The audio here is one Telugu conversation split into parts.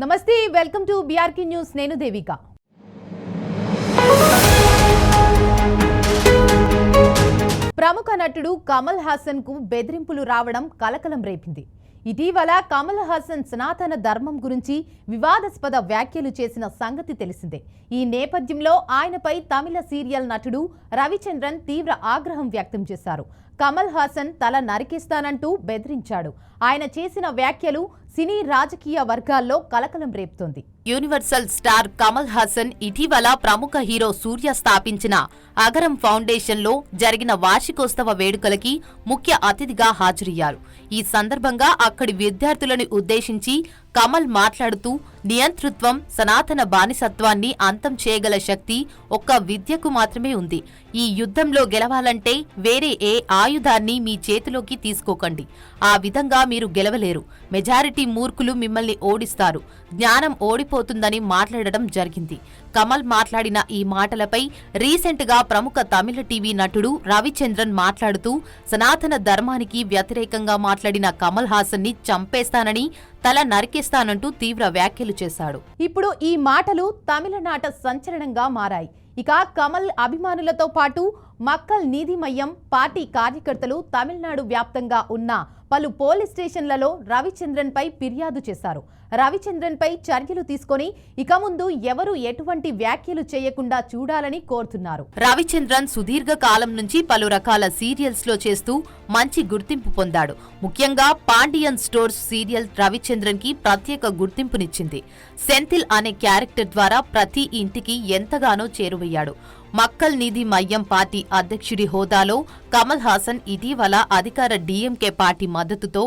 నమస్తే, వెల్కమ్ టు బీఆర్కే న్యూస్. నేను దేవిక. ప్రముఖ నటుడు కమల్ హాసన్ కు బెదిరింపులు రావడం కలకలం రేపింది. ఇటీవల కమల్ హాసన్ సనాతన ధర్మం గురించి వివాదాస్పద వ్యాఖ్యలు చేసిన సంగతి తెలిసిందే. ఈ నేపథ్యంలో ఆయనపై తమిళ సీరియల్ నటుడు రవిచంద్రన్ తీవ్ర ఆగ్రహం వ్యక్తం చేశారు. కమల్ హాసన్ తల నరికిస్తానంటూ బెదిరించాడు. ఆయన చేసిన వ్యాఖ్యలు సినీ రాజకీయ వర్గాల్లో కలకలం రేపుతోంది. యూనివర్సల్ స్టార్ కమల్ హాసన్ ఇటీవల ప్రముఖ హీరో సూర్య స్థాపించిన అగరం ఫౌండేషన్ లో జరిగిన వార్షికోత్సవ వేడుకలకి ముఖ్య అతిథిగా హాజరయ్యారు. ఈ సందర్భంగా అక్కడి విద్యార్థులను ఉద్దేశించి కమల్ మాట్లాడుతూ, నియంతృత్వం, సనాతన బానిసత్వాన్ని అంతం చేయగల శక్తి ఒక్క విద్యకు మాత్రమే ఉంది. ఈ యుద్ధంలో గెలవాలంటే వేరే ఏ ఆయుధాన్ని మీ చేతిలోకి తీసుకోకండి. ఆ విధంగా మీరు గెలవలేరు. మెజారిటీ మూర్ఖులు మిమ్మల్ని ఓడిస్తారు. జ్ఞానం ఓడిపోతుందని మాట్లాడడం జరిగింది. కమల్ మాట్లాడిన ఈ మాటలపై రీసెంట్ గా ప్రముఖ తమిళ టీవీ నటుడు రవిచంద్రన్ మాట్లాడుతూ, సనాతన ధర్మానికి వ్యతిరేకంగా మాట్లాడిన కమల్ హాసన్ ని చంపేస్తానని, తల నరికేస్తానంటూ తీవ్ర వ్యాఖ్యలు చేశాడు. ఇప్పుడు ఈ మాటలు తమిళనాట సంచలనంగా మారాయి. ఇక కమల్ అభిమానులతో పాటు మక్కల్ నీతి మయ్యం పార్టీ కార్యకర్తలు తమిళనాడు వ్యాప్తంగా ఉన్న పలు పోలీస్ స్టేషన్లలో రవిచంద్రన్ పై ఫిర్యాదు చేశారు. రవిచంద్రన్ పై చర్యలు తీసుకొని ఇక ముందు ఎవరు ఎటువంటి వ్యాఖ్యలు చేయకుండా చూడాలని కోరుతున్నారు. రవిచంద్రన్ సుదీర్ఘ కాలం నుంచి పలు రకాల సీరియల్స్ లో చేస్తూ మంచి గుర్తింపు పొందాడు. ముఖ్యంగా పాండియన్ స్టోర్స్ సీరియల్ రవిచంద్రన్ కి ప్రత్యేక గుర్తింపునిచ్చింది. సెంథిల్ అనే క్యారెక్టర్ ద్వారా ప్రతి ఇంటికి ఎంతగానో చేరువయ్యాడు. మక్కల్ నీతి మయ్యం పార్టీ అధ్యక్షుడి హోదాలో కమల్ హాసన్ ఇటీవల అధికార డీఎంకే పార్టీ మద్దతుతో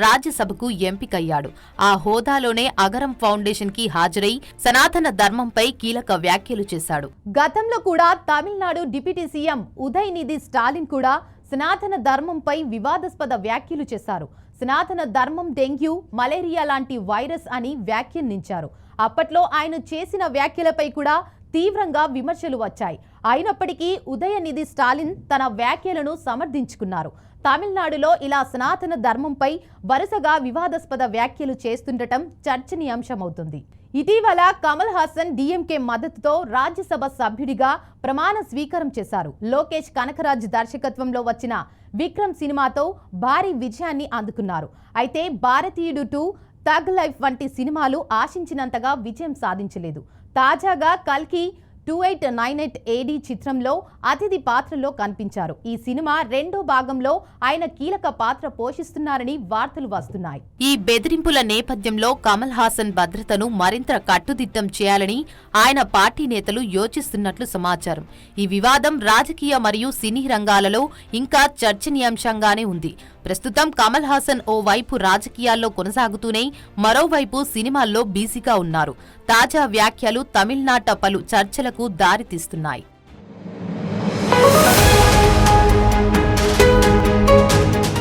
రాజ్యసభకు ఎంపికయ్యాడు. ఆ హోదాలోనే అగరం ఫౌండేషన్ కి హాజరై సనాతన ధర్మంపై కీలక వ్యాఖ్యలు చేశాడు. గతంలో కూడా తమిళనాడు డిప్యూటీ సీఎం ఉదయనిధి స్టాలిన్ కూడా సనాతన ధర్మంపై వివాదాస్పద వ్యాఖ్యలు చేశారు. సనాతన ధర్మం డెంగ్యూ, మలేరియా లాంటి వైరస్ అని వ్యాఖ్యానించారు. అప్పట్లో ఆయన చేసిన వ్యాఖ్యలపై కూడా తీవ్రంగా విమర్శలు వచ్చాయి. అయినప్పటికీ ఉదయనిధి స్టాలిన్ తన వ్యాఖ్యలను సమర్థించుకున్నారు. తమిళనాడులో ఇలా సనాతన ధర్మంపై వరుసగా వివాదాస్పద వ్యాఖ్యలు చేస్తుండటం చర్చనీయాంశమవుతుంది. ఇటీవల కమల్ హాసన్ డీఎంకే మద్దతుతో రాజ్యసభ సభ్యుడిగా ప్రమాణ స్వీకారం చేశారు. లోకేష్ కనకరాజ్ దర్శకత్వంలో వచ్చిన విక్రమ్ సినిమాతో భారీ విజయాన్ని అందుకున్నారు. అయితే భారతీయుడు 2, థగ్ లైఫ్ వంటి సినిమాలు ఆశించినంతగా విజయం సాధించలేదు. తాజాగా కల్కి 2898 AD చిత్రంలో అతిథి పాత్రలో కనిపించారు. ఈ సినిమా రెండో భాగంలో ఆయన కీలక పాత్ర పోషిస్తున్నారని వార్తలు వస్తున్నాయి. ఈ బెదిరింపుల నేపథ్యంలో కమల్ హాసన్ భద్రతను మరింత కట్టుదిట్టం చేయాలని ఆయన పార్టీ నేతలు యోచిస్తున్నట్లు సమాచారం. ఈ వివాదం రాజకీయ మరియు సినీ రంగాలలో ఇంకా చర్చనీయాంశంగానే ఉంది. ప్రస్తుతం కమల్ హాసన్ ఓ వైపు రాజకీయాల్లో కొనసాగుతూనే మరోవైపు సినిమాల్లో బిజీగా ఉన్నారు. తాజా వ్యాఖ్యలు తమిళనాట పలు చర్చలకు దారితీస్తున్నాయి.